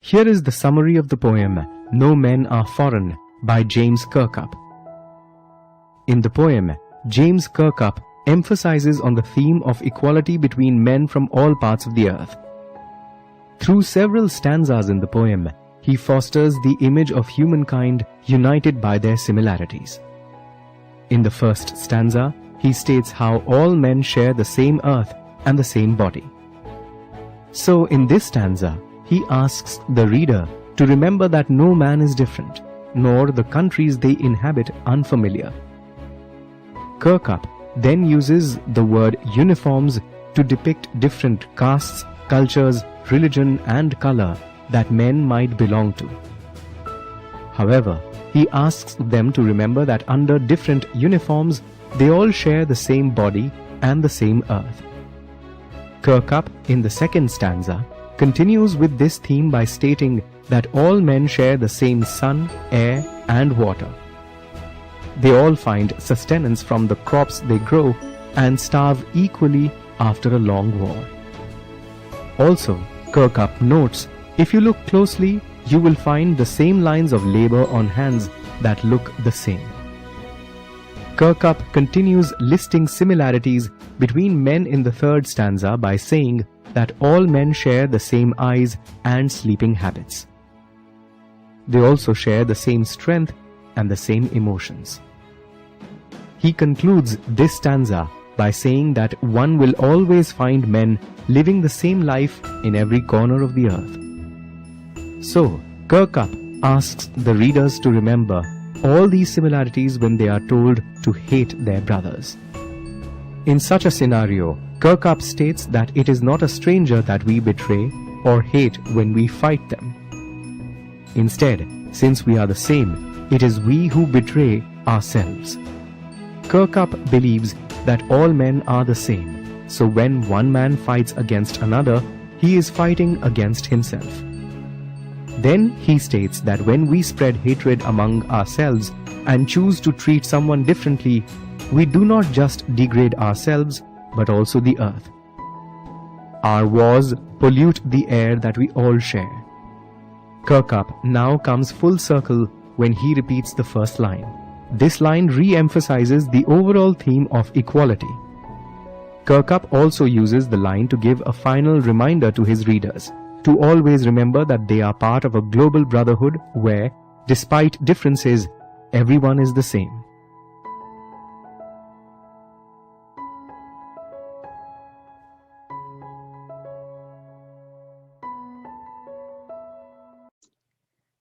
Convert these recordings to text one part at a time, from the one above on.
Here is the summary of the poem No Men Are Foreign by James Kirkup. In the poem, James Kirkup emphasizes on the theme of equality between men from all parts of the earth. Through several stanzas in the poem, he fosters the image of humankind united by their similarities. In the first stanza, he states how all men share the same earth and the same body. So in this stanza, he asks the reader to remember that no man is different, nor the countries they inhabit unfamiliar. Kirkup then uses the word uniforms to depict different castes, cultures, religion and color that men might belong to. However, he asks them to remember that under different uniforms, they all share the same body and the same earth. Kirkup, in the second stanza, continues with this theme by stating that all men share the same sun, air, and water. They all find sustenance from the crops they grow and starve equally after a long war. Also, Kirkup notes, if you look closely, you will find the same lines of labor on hands that look the same. Kirkup continues listing similarities between men in the third stanza by saying that all men share the same eyes and sleeping habits. They also share the same strength and the same emotions. He concludes this stanza by saying that one will always find men living the same life in every corner of the earth. So, Kirkup asks the readers to remember all these similarities when they are told to hate their brothers. In such a scenario, Kirkup states that it is not a stranger that we betray or hate when we fight them. Instead, since we are the same, it is we who betray ourselves. Kirkup believes that all men are the same, so when one man fights against another, he is fighting against himself. Then he states that when we spread hatred among ourselves and choose to treat someone differently, we do not just degrade ourselves, but also the earth. Our wars pollute the air that we all share. Kirkup now comes full circle when he repeats the first line. This line re-emphasizes the overall theme of equality. Kirkup also uses the line to give a final reminder to his readers to always remember that they are part of a global brotherhood where, despite differences, everyone is the same.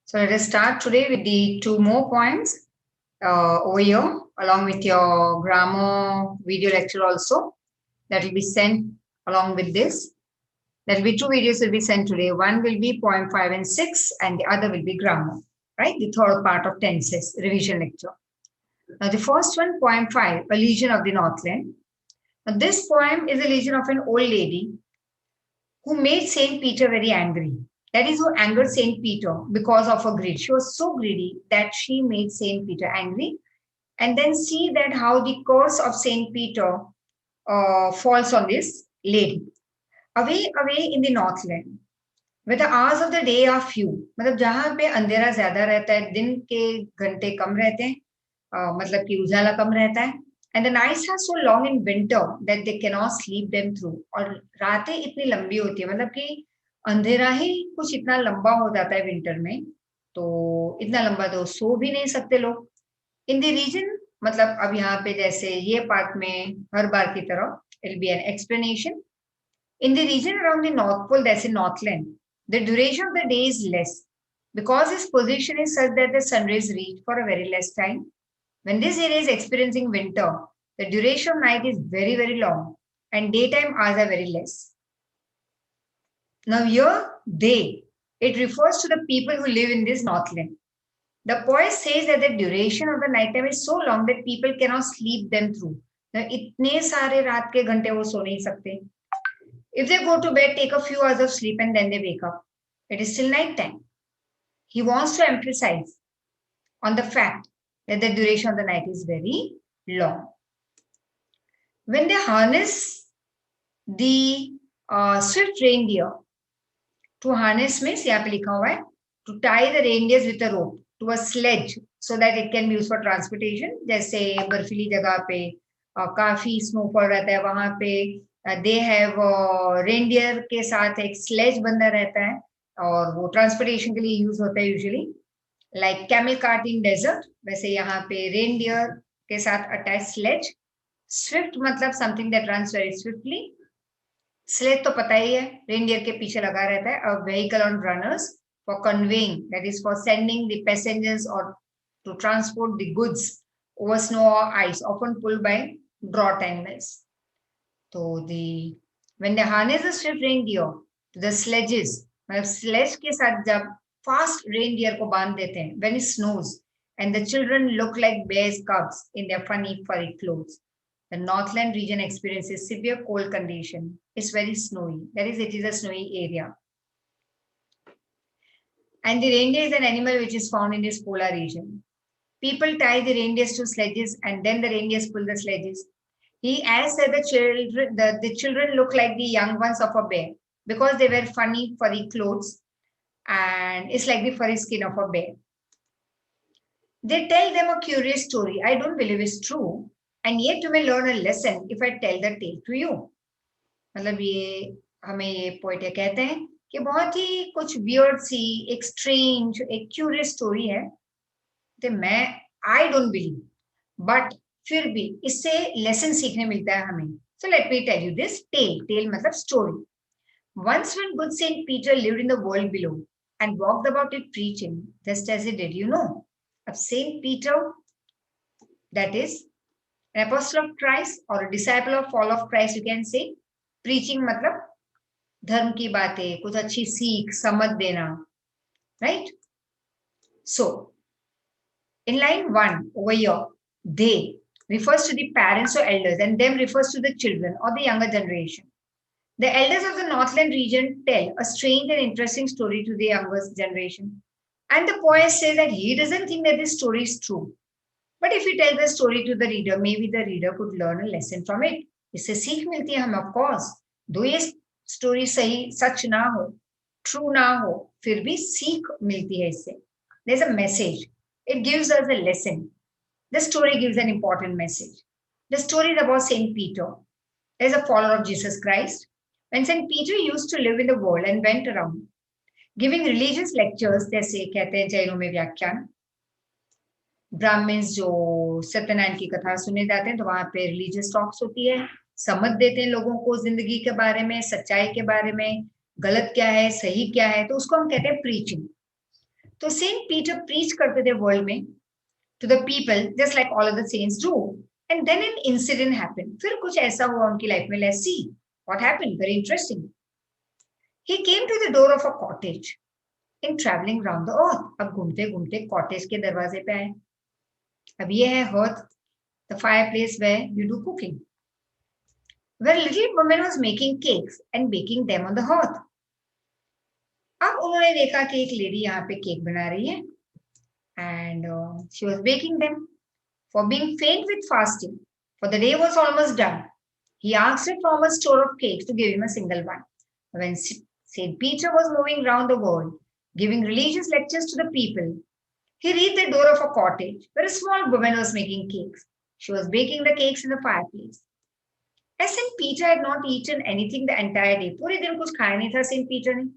So let us start today with the two more poems over here, along with your grammar video lecture also. That will be sent along with this. There will be two videos will be sent today. One will be poem 5 and 6 and the other will be grammar, right? The third part of tenses, revision lecture. Now the first one, poem 5, A Legion of the Northland. Now this poem is a legion of an old lady who made Saint Peter very angry. That is who angered Saint Peter because of her greed. She was so greedy that she made Saint Peter angry. And then see that how the curse of Saint Peter falls on this lady. Away, away in the Northland, where the hours of the day are few. मतलब जहाँ पे अंधेरा ज़्यादा रहता है, दिन के घंटे कम रहते हैं, मतलब कि उजाला कम रहता है. And the nights are so long in winter that they cannot sleep them through. और रातें इतनी लंबी होती है, मतलब कि अंधेरा ही कुछ इतना लंबा हो जाता है विंटर में, तो इतना लंबा तो सो भी नहीं सकते लोग. In the region, मतलब अब यहाँ पे जैसे ये पार्ट में हर बार की तरह, it will be an explanation. In the region around the North Pole, that's in Northland, the duration of the day is less because its position is such that the sun rays reach for a very less time. When this area is experiencing winter, the duration of night is very, very long and daytime hours are very less. Now here, they, it refers to the people who live in this Northland. The poet says that the duration of the nighttime is so long that people cannot sleep them through. Now, इतने सारे रात के घंटे वो सो नहीं सकते. If they go to bed, take a few hours of sleep and then they wake up, it is still night time. He wants to emphasize on the fact that the duration of the night is very long. When they harness the swift reindeer To harness means यहाँ पे लिखा हुआ है to tie the reindeers with a rope to a sledge so that it can be used for transportation. जैसे बर्फीली जगह पे काफी स्नोफॉल रहता है वहां पे दे हैव रेनडियर के साथ एक स्लेज बंधा रहता है और वो ट्रांसपोर्टेशन के लिए यूज होता है usually like camel cart in desert. वैसे यहाँ पे रेनडियर के साथ अटैच स्लेज. स्विफ्ट मतलब something that runs very swiftly. Sledge तो पता ही है रेनडियर के पीछे लगा रहता है. A vehicle on runners for conveying that is for sending the passengers और to transport the goods over snow or ice, often pulled by draught animals. So when they harness the swift reindeer to the sledges, मतलब sledge के साथ जब fast reindeer को बांध देते हैं, when it snows and the children look like bears cubs in their funny furry clothes, the Northland region experiences severe cold condition. It's very snowy. That is, it is a snowy area. And the reindeer is an animal which is found in this polar region. People tie the reindeers to sledges and then the reindeers pull the sledges. He adds that the children look like the young ones of a bear because they wear funny furry clothes and it's like the furry skin of a bear. They tell them a curious story. I don't believe it's true. And yet you may learn a lesson if I tell the tale to you. मतलब ये हमें ये poet कहते हैं कि बहुत ही कुछ weird सी एक स्ट्रेंज एक क्यूरियस स्टोरी है. तो मैं आई डोंट बिलीव बट फिर भी इससे लेसन सीखने मिलता है हमें. So let me tell you this tale. Tale मतलब story. Once when good Saint Peter lived in the world below and walked about it preaching just as he did. You know अब Saint Peter that is an apostle of Christ or a disciple of fall of Christ, you can say. Preaching मतलब धर्म की बातें कुछ अच्छी सीख समझ देना. Right. So in line 1 over here, they refers to the parents or elders and them refers to the children or the younger generation. The elders of the Northland region tell a strange and interesting story to the younger generation. And the poet says that he doesn't think that this story is true. But if he tells the story to the reader, maybe the reader could learn a lesson from it. इससे सीख मिलती है हमें, of course. दो ये story सही सच ना हो, true ना हो, फिर भी सीख मिलती है इससे. There's a message. It gives us a lesson. The story gives an important message. The story is about Saint Peter. There is a follower of Jesus Christ. When Saint Peter used to live in the world and went around giving religious lectures, जैसे कहते हैं जैनों में व्याख्यान, Brahmins जो सत्यनारायण की कथा सुने जाते हैं तो वहां पे रिलीजियस टॉक्स होती है, समझ देते हैं लोगों को जिंदगी के बारे में, सच्चाई के बारे में, गलत क्या है सही क्या है, तो उसको हम कहते हैं प्रीचिंग. तो सेंट पीटर प्रीच करते थे वर्ल्ड में to the people just like all of the saints do. And then an incident happened. फिर कुछ ऐसा हुआ उनकी लाइफ में. Let's see what happened. Very interesting. He came to the door of a cottage in travelling round the earth. अब घूमते घूमते cottage के दरवाजे पे आए. अब ये है hearth, the fireplace where you do cooking. Where little woman was making cakes and baking them on the hearth. अब उन्होंने देखा कि एक लेडी यहाँ पे केक बना रही है and she was baking them. For being faint with fasting, for the day was almost done, he asked a former store of cakes to give him a single one. When Saint Peter was moving round the world, giving religious lectures to the people, he reached the door of a cottage where a small woman was making cakes. She was baking the cakes in the fireplace. As Saint Peter had not eaten anything the entire day, पूरे दिन कुछ खाया नहीं था Saint Peter ने,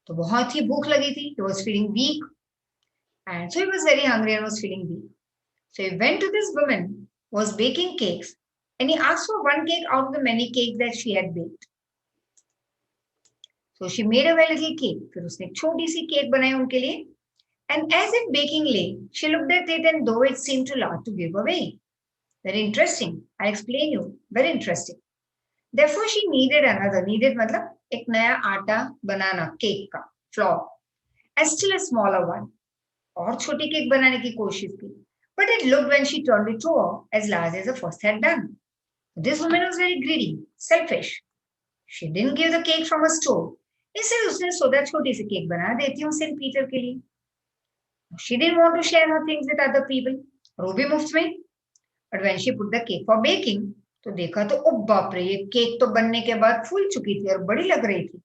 तो बहुत ही भूख लगी थी. He was feeling weak. And so he was very hungry and was feeling weak. So he went to this woman who was baking cakes and he asked for one cake out of the many cakes that she had baked. So she made a very little cake. फिर उसने एक छोटी सी cake बनाई उनके लिए. And as if baking lay, she looked at it and though it seemed too large to give away. Very interesting. I'll explain you. Very interesting. Therefore she needed another. Needed मतलब एक नया आटा बनाना cake का flour. And still a smaller one. और छोटी cake बनाने की कोशिश की. But it looked when she turned it over as large as the first had done. This woman was very greedy, selfish. She didn't give the cake from a store. Instead उसने सोचा छोटी सी cake बना देती हूँ Saint Peter के लिए. She didn't want to share her things with other people. और वो भी मुफ्त में. But when she put the cake for baking, तो देखा तो ओ बाप रे ये केक तो बनने के बाद फूल चुकी थी और बड़ी लग रही थी.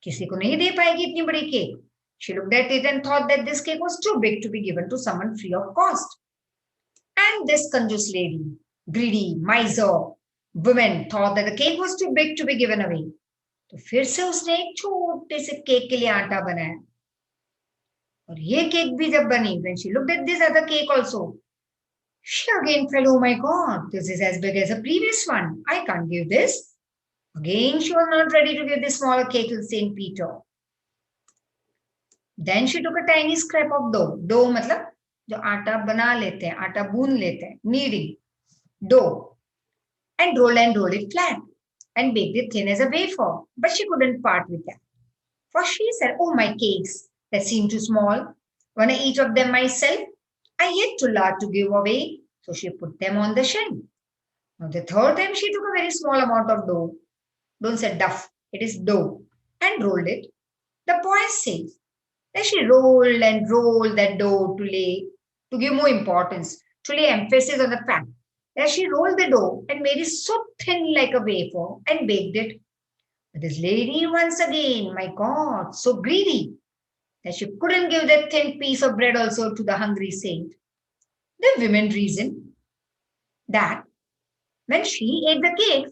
किसी को नहीं दे पाएगी इतनी बड़ी cake. She looked at it and thought that this cake was too big to be given to someone free of cost. And this conjurous lady, greedy, miser, woman thought that the cake was too big to be given away. तो फिर से उसने एक छोटे से cake के लिए आटा बनाया. और ये केक भी जब बनी, when she looked at this other cake also, she again felt, oh my God, this is as big as the previous one. I can't give this. Again, she was not ready to give this smaller cake to Saint Peter. Then she took a tiny scrap of dough. Dough मतलब जो आटा बना लेते हैं, आटा गूंद लेते हैं, kneading dough, and rolled it flat and baked it thin as a wafer. But she couldn't part with that. For she said, oh, my cakes that seem too small. When I eat of them myself, I yet too large to give away. So she put them on the shelf. Now the third time she took a very small amount of dough. Don't say duff, it is dough. And rolled it. The poet says that she rolled and rolled that dough to give more importance, to lay emphasis on the fact that she rolled the dough and made it so thin like a wafer and baked it. But this lady once again, my God, so greedy that she couldn't give that thin piece of bread also to the hungry saint. The women reasoned that when she ate the cakes,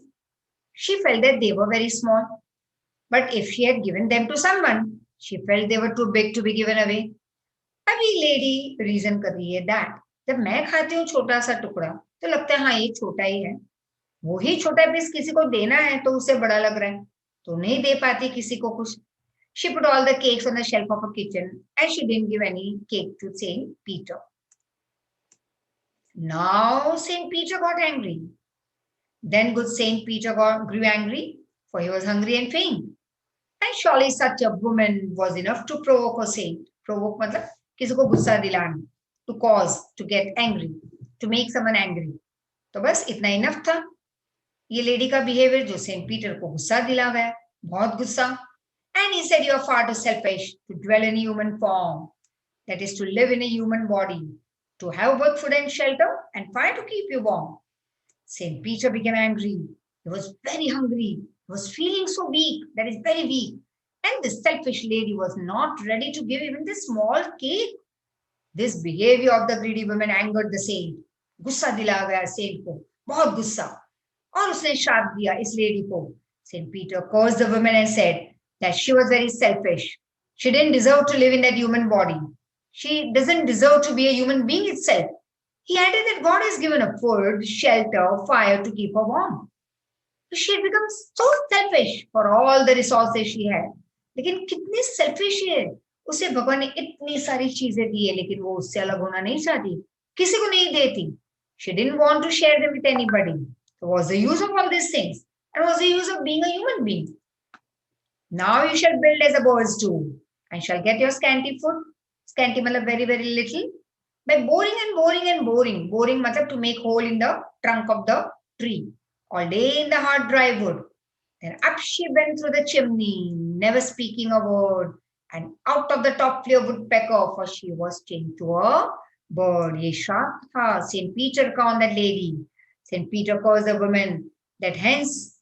she felt that they were very small. But if she had given them to someone, she felt they were too big to be given away. अभी lady reason कर रही है that जब मैं खाती हूँ छोटा सा टुकड़ा तो लगता है हाँ ये छोटा ही है, वही छोटा पीस किसी को देना है तो उसे बड़ा लग रहा है, तो नहीं दे पाती किसी को कुछ. She put all the cakes on the shelf of her kitchen and she didn't give any cake to Saint Peter. Now Saint Peter got angry. Then good Saint Peter grew angry, for he was hungry and faint. And surely such a woman was enough to provoke a saint. Provoke मतलब किसी को गुस्सा दिलाना. To cause, to get angry, to make someone angry. तो बस इतना enough था. ये लेडी का बिहेवियर जो सेंट पीटर को गुस्सा दिला गया, बहुत गुस्सा. And he said, you are far too selfish to dwell in a human form. That is to live in a human body, to have both food and shelter and fire to keep you warm. Saint Peter became angry. He was very hungry. He was feeling so weak, that is very weak. And this selfish lady was not ready to give even this small cake. This behavior of the greedy woman angered the saint. गुस्सा दिला गया Saint को, बहुत गुस्सा. और उसने शाप दिया इस लेडी को. Saint Peter cursed the woman and said that she was very selfish. She didn't deserve to live in that human body. She doesn't deserve to be a human being itself. He added that God has given her food, shelter, fire to keep her warm. She had become so selfish for all the resources she had. लेकिन कितनी selfish है. उसे भगवान ने इतनी सारी चीजें दी है लेकिन वो उससे अलग होना नहीं चाहती, किसी को नहीं देती. She didn't want to share them with anybody. So what's the use of all these things? And what's the use of being a human being? Now you shall build as a birds do, and shall get your scanty food. Scanty मतलब very very little. By boring and boring and boring. Boring matlab to make hole in the trunk of the tree. All day in the hard dry wood. Then up she went through the chimney, never speaking a word. And out of the top flew a woodpecker, for she was chained to a bird. Ye sharp tha. Saint Peter का on that lady. Saint Peter calls the woman that hence,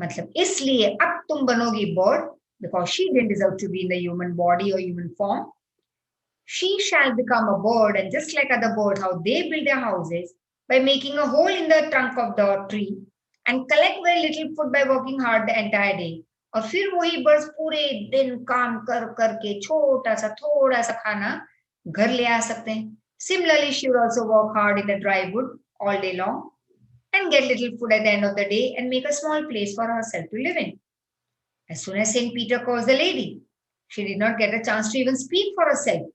matlab इसलिए अब तुम बनोगी bird, because she didn't deserve to be in the human body or human form. She shall become a bird, and just like other birds, how they build their houses by making a hole in the trunk of the tree and collect very little food by working hard the entire day. और फिर वही birds पूरे दिन काम कर करके छोटा सा थोड़ा सा खाना घर ले आ सकते हैं. Similarly, she would also work hard in the dry wood all day long and get little food at the end of the day and make a small place for herself to live in. As soon as Saint Peter calls the lady, she did not get a chance to even speak for herself.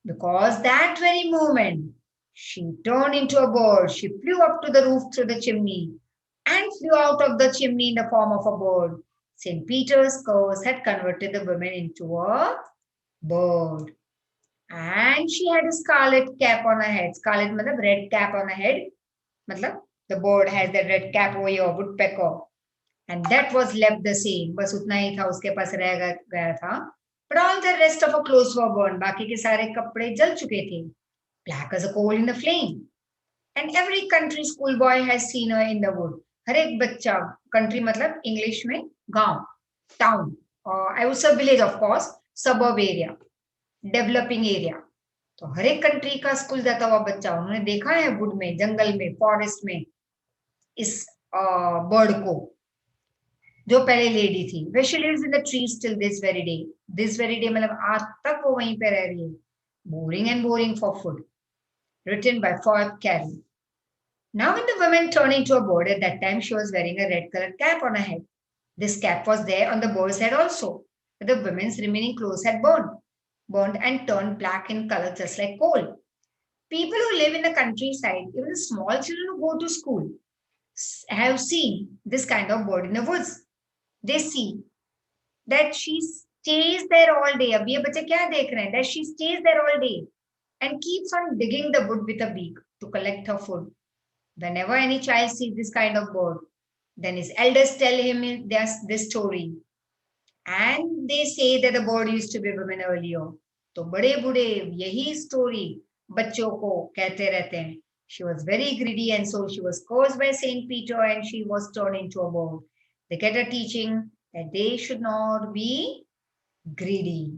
Because that very moment, she turned into a bird. She flew up to the roof through the chimney and flew out of the chimney in the form of a bird. St. Peter's curse had converted the woman into a bird. And she had a scarlet cap on her head. Scarlet means red cap on her head. Matlab, the bird has that red cap over your woodpecker. And that was left the same. बस उतना ही था उसके पास रह गया था. But all the rest of her clothes were burned. बाकी के सारे कपड़े जल चुके थे. Black as a coal in the flame. And every country schoolboy has seen her in the wood. हर एक बच्चा, country मतलब English में गांव, town. I would say village, of course, suburb area, developing area. तो हर एक कंट्री का school जाता हुआ बच्चा उन्होंने देखा है वुड में, जंगल में, फॉरेस्ट में इस बर्ड को, जो पहले लेडी थी. Where she lives in the trees till this very day. This very day मतलब आज तक वो वहीं पे रह रही है. Boring and boring for food. Written by Ford Carey. Now when the woman turned into a bird, at that time she was wearing a red colored cap on her head. This cap was there on the bird's head also, but the woman's remaining clothes had burned and turned black in color just like coal. People who live in the countryside, even the small children who go to school, have seen this kind of bird in the woods. They see that she stays there all day. अब ये बच्चे क्या देख रहे हैं? That she stays there all day and keeps on digging the wood with a beak to collect her food. Whenever any child sees this kind of bird, then his elders tell him this story. And they say that the bird used to be a woman earlier. तो बड़े बूढ़े यही story बच्चों को कहते रहते हैं. She was very greedy and so she was cursed by Saint Peter and she was turned into a bird. They get a teaching that they should not be greedy.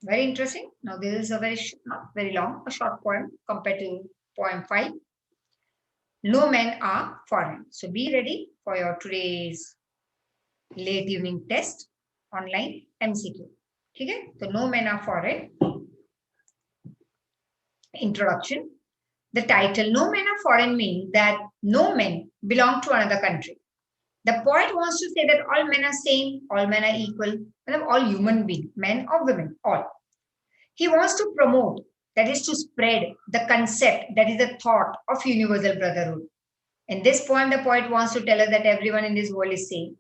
Very interesting. Now this is a not very long, a short poem compared to poem 5. No men are foreign. So be ready for your today's late evening test online MCQ. Okay? So no men are foreign. Introduction. The title No Men Are Foreign means that no men belong to another country. The poet wants to say that all men are same, all men are equal, all human beings, men or women, all. He wants to promote, that is to spread the concept, that is the thought of universal brotherhood. In this poem, the poet wants to tell us that everyone in this world is same.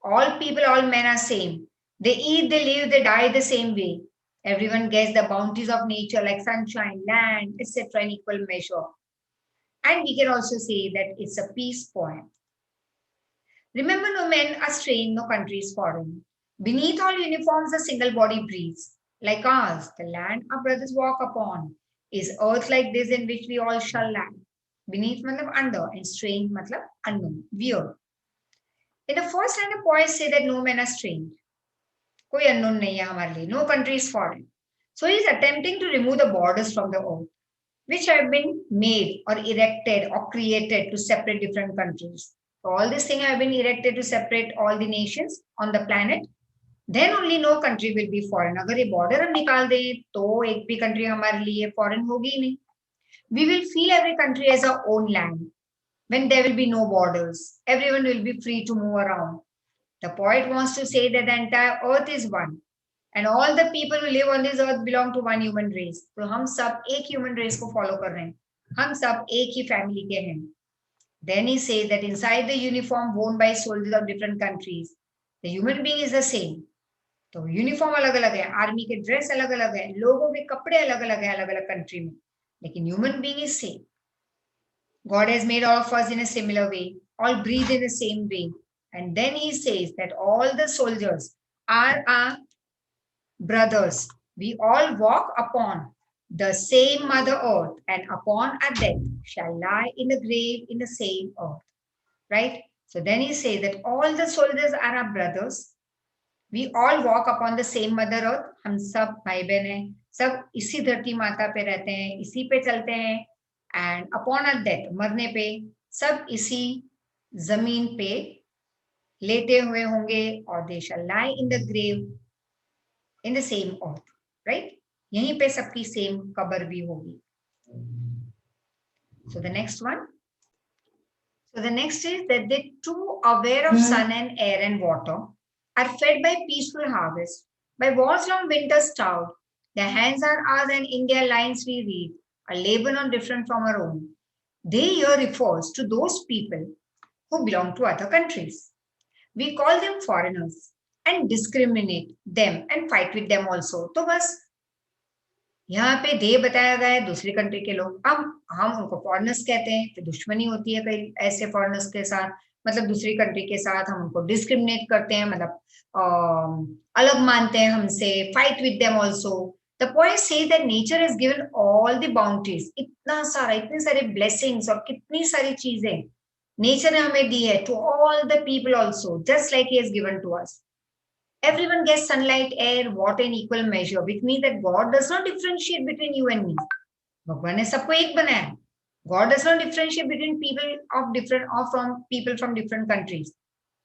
All people, all men are same. They eat, they live, they die the same way. Everyone gets the bounties of nature like sunshine, land, etc. in equal measure. And we can also say that it's a peace poem. Remember, no men are strange, no country is foreign. Beneath all uniforms, a single body breathes. Like ours, the land our brothers walk upon is earth like this in which we all shall land. Beneath matlab under and strange matlab unknown, weird. In the first line, the poets say that no men are strange. कोई unknown नहीं है हमारे लिए. No country is foreign. So he is attempting to remove the borders from the earth, which have been made or erected or created to separate different countries. So all these things have been erected to separate all the nations on the planet. Then only no country will be foreign. अगर ये border हम निकाल दें तो एक भी country हमारे लिए foreign होगी ही नहीं. We will feel every country as our own land. When there will be no borders, everyone will be free to move around. The poet wants to say that the entire earth is one and all the people who live on this earth belong to one human race. तो हम सब एक human race को follow कर रहे हैं. हम सब एक ही family के हैं. Then he says that inside the uniform worn by soldiers of different countries, the human being is the same. तो यूनिफॉर्म अलग अलग है, आर्मी के ड्रेस अलग अलग है, लोगों के कपड़े अलग अलग है अलग अलग कंट्री में, लेकिन human being is same. God has made all of us in a similar way, all breathe in the same way. And then he says that all the soldiers are our brothers. We all walk upon the same Mother Earth, and upon our death shall lie in the grave in the same earth. Right? So then he says that all the soldiers are our brothers. We all walk upon the same Mother Earth. हम सब भाई बहन हैं, सब इसी धरती माता पे रहते हैं, इसी पे चलते हैं. And upon our death, मरने पे सब इसी जमीन पे लेटे हुए होंगे और they shall lie in the grave in the same earth. Right? यहीं पे सबकी सेम कब्र भी होगी. So the next one. So the next is that the two aware of sun and air and water are fed by peaceful harvest, by wars long winter stout. Their hands are ours and in their lines we read, a labor not different from our own. They here refers to those people who belong to other countries. We call them foreigners and discriminate them and fight with them also. तो बस यहाँ पे दे बताया गया है दूसरी country के लोग, अब हम उनको फॉरेनर्स कहते हैं, तो दुश्मनी होती है कई ऐसे फॉरेनर्स के साथ, मतलब दूसरी कंट्री के साथ हम उनको डिस्क्रिमिनेट करते हैं, मतलब अलग मानते हैं हमसे, fight with them also. The point say that nature has given all the boundaries, इतना सारा, इतने सारे ब्लेसिंग्स और कितनी सारी चीजें नेचर ने हमें दी है, to all the people also, just like he has given to us. Everyone gets sunlight, air, water in equal measure, which means that God does not differentiate between you and me. भगवान ने सबको एक बनाया. God does not differentiate between people from different countries.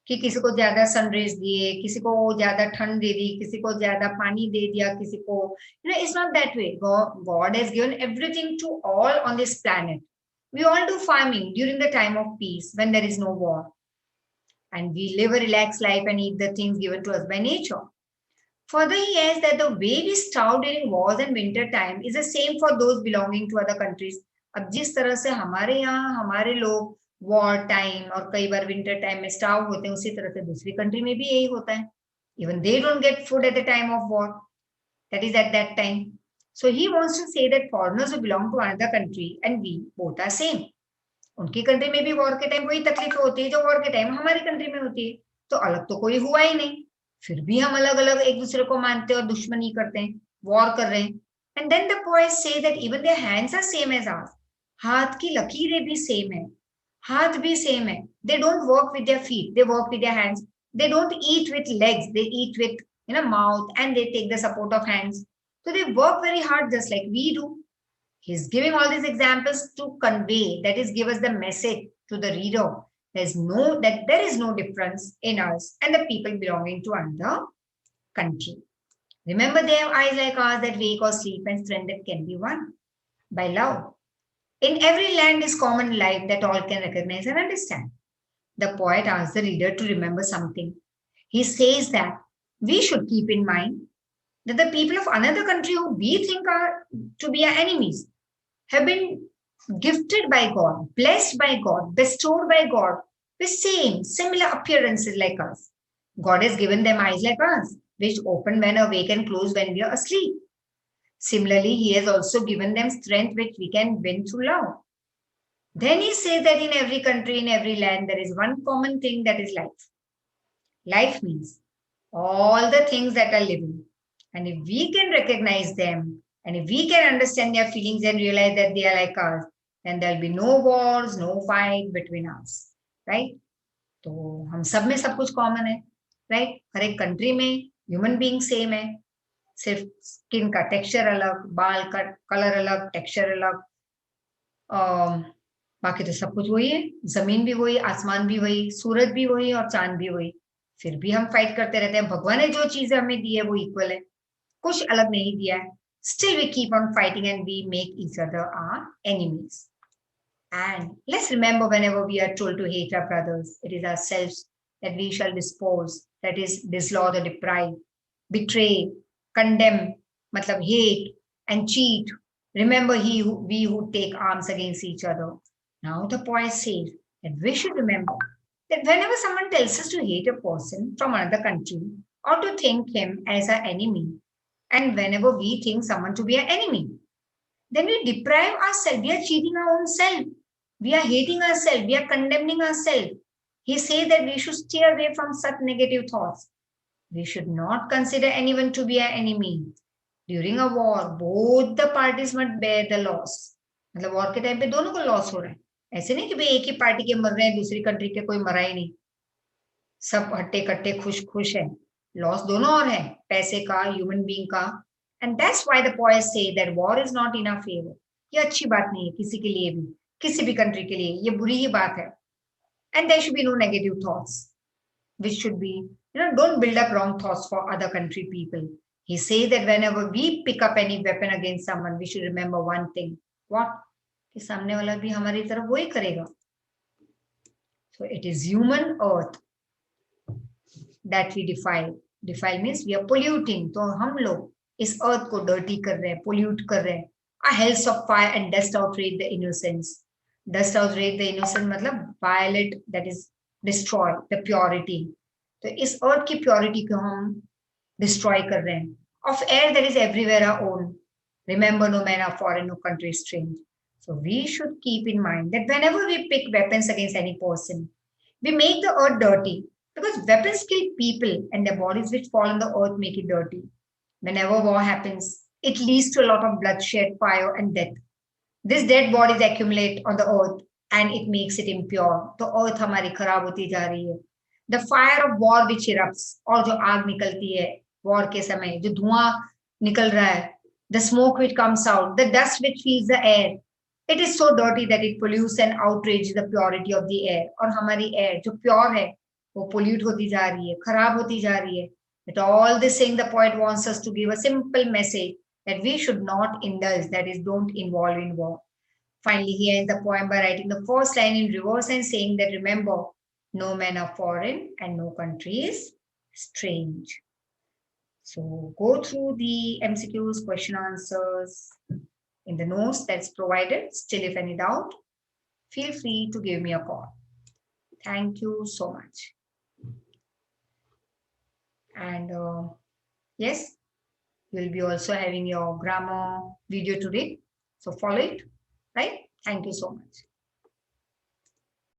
कि किसी को ज्यादा sun rays दिए, किसी को ज्यादा ठंड दे दी, किसी को ज्यादा पानी दे दिया, किसी को, it's not that way. God has given everything to all on this planet. We all do farming during the time of peace when there is no war, and we live a relaxed life and eat the things given to us by nature. Further, he adds that the way we starve during wars and winter time is the same for those belonging to other countries. अब जिस तरह से हमारे यहाँ हमारे लोग war time और कई बार विंटर टाइम में स्टाव होते हैं, उसी तरह से दूसरी कंट्री में भी यही होता है. Even they don't get food at the time of war, that is at that time. So he wants to say that foreigners who belong to another country and we both are same. उनकी country में भी war के time वही तकलीफ होती है जो war के टाइम हमारी कंट्री में होती है. तो अलग तो कोई हुआ ही नहीं, फिर भी हम अलग अलग एक दूसरे को मानते हैं और दुश्मनी करते हैं, वॉर कर रहे हैं. And then the poet say that even their hands are same as ours. हाथ की लकीरें भी सेम है, हाथ भी सेम है. They don't work with their feet, they work with their hands. They don't eat with legs, they eat with mouth and they take the support of hands. So they work very hard just like we do. He's giving all these examples to convey, that is, give us the message to the reader. There is no difference in us and the people belonging to another country. Remember, they have eyes like ours that wake or sleep, and strength that can be won by love. In every land is common life that all can recognize and understand. The poet asks the reader to remember something. He says that we should keep in mind that the people of another country who we think are to be our enemies have been gifted by God, blessed by God, bestowed by God with similar appearances like us. God has given them eyes like us, which open when awake and close when we are asleep. Similarly, He has also given them strength which we can win through love. Then He says that in every country, in every land, there is one common thing, that is life. Life means all the things that are living. And if we can recognize them, and if we can understand their feelings and realize that they are like us, then there'll be no wars, no fight between us, right? तो हम सब में सब कुछ common है, right? हर एक country में human being same है, सिर्फ स्किन का टेक्सचर अलग, बाल का कलर अलग, टेक्सचर अलग, बाकी तो सब कुछ वही है. जमीन भी वही, आसमान भी वही, सूरज भी वही और चांद भी वही. फिर भी हम फाइट करते रहते हैं. भगवान ने जो चीजें हमें दी है वो इक्वल है, कुछ अलग नहीं दिया है. Still we keep on fighting and we make each other our enemies. And let's remember, whenever we are told to hate our brothers, it is ourselves that we shall dispose, that is, dislodge or deprive, betray, condemn, matlab hate and cheat. Remember we who take arms against each other. Now the poet says that we should remember that whenever someone tells us to hate a person from another country or to think him as our enemy, and whenever we think someone to be an enemy, then we deprive ourselves. We are cheating our own self. We are hating ourselves. We are condemning ourselves. He says that we should stay away from such negative thoughts. We should not consider anyone to be an enemy. During a war, both the parties must bear the loss. मतलब war के time पे दोनों को loss हो रहा है. ऐसे नहीं कि भाई एक ही पार्टी के मर रहे हैं, दूसरी कंट्री के कोई मरा ही नहीं, सब हट्टे कट्टे खुश खुश है. लॉस दोनों और है, पैसे का, ह्यूमन बीइंग का. And that's why the poet say that war is not in our favour. ये अच्छी बात नहीं है किसी के लिए भी, किसी भी कंट्री के लिए ये बुरी ही बात है. And there should be no negative thoughts which should be, don't build up wrong thoughts for other country people. He says that whenever we pick up any weapon against someone, we should remember one thing. What? कि सामने वाला भी हमारी तरफ वही करेगा. So it is human earth that we defile. Defile means we are polluting. तो हम लोग इस earth को dirty कर रहे हैं, pollute कर रहे हैं. A hells of fire and dust outrage the innocence. Dust outrage the innocence मतलब violate, that is destroy the purity. तो इस earth की purity को हम destroy कर रहे हैं. Of air that is everywhere our own. Remember, no man are foreign, no country is strange. So we should keep in mind that whenever we pick weapons against any person, we make the earth dirty, because weapons kill people and their bodies which fall on the earth make it dirty. Whenever war happens, it leads to a lot of bloodshed, fire and death. These dead bodies accumulate on the earth and it makes it impure. तो earth हमारी खराब होती जा रही है. The fire of war which erupts, और जो आग निकलती है war के समय, जो धुआं निकल रहा है, the smoke which comes out, the dust which fills the air, it is so dirty that it pollutes and outrages the purity of the air. और हमारी air जो pure है, वो pollute होती जा रही है, खराब होती जा रही है. With all this saying, the poet wants us to give a simple message that we should not indulge, that is, don't involve in war. Finally, he ends the poem by writing the first line in reverse and saying that remember, no man are foreign and no country is strange. So go through the MCQs, question answers in the notes that's provided. Still, if any doubt, feel free to give me a call. Thank you so much. And yes, you'll be also having your grammar video today. So follow it, right? Thank you so much.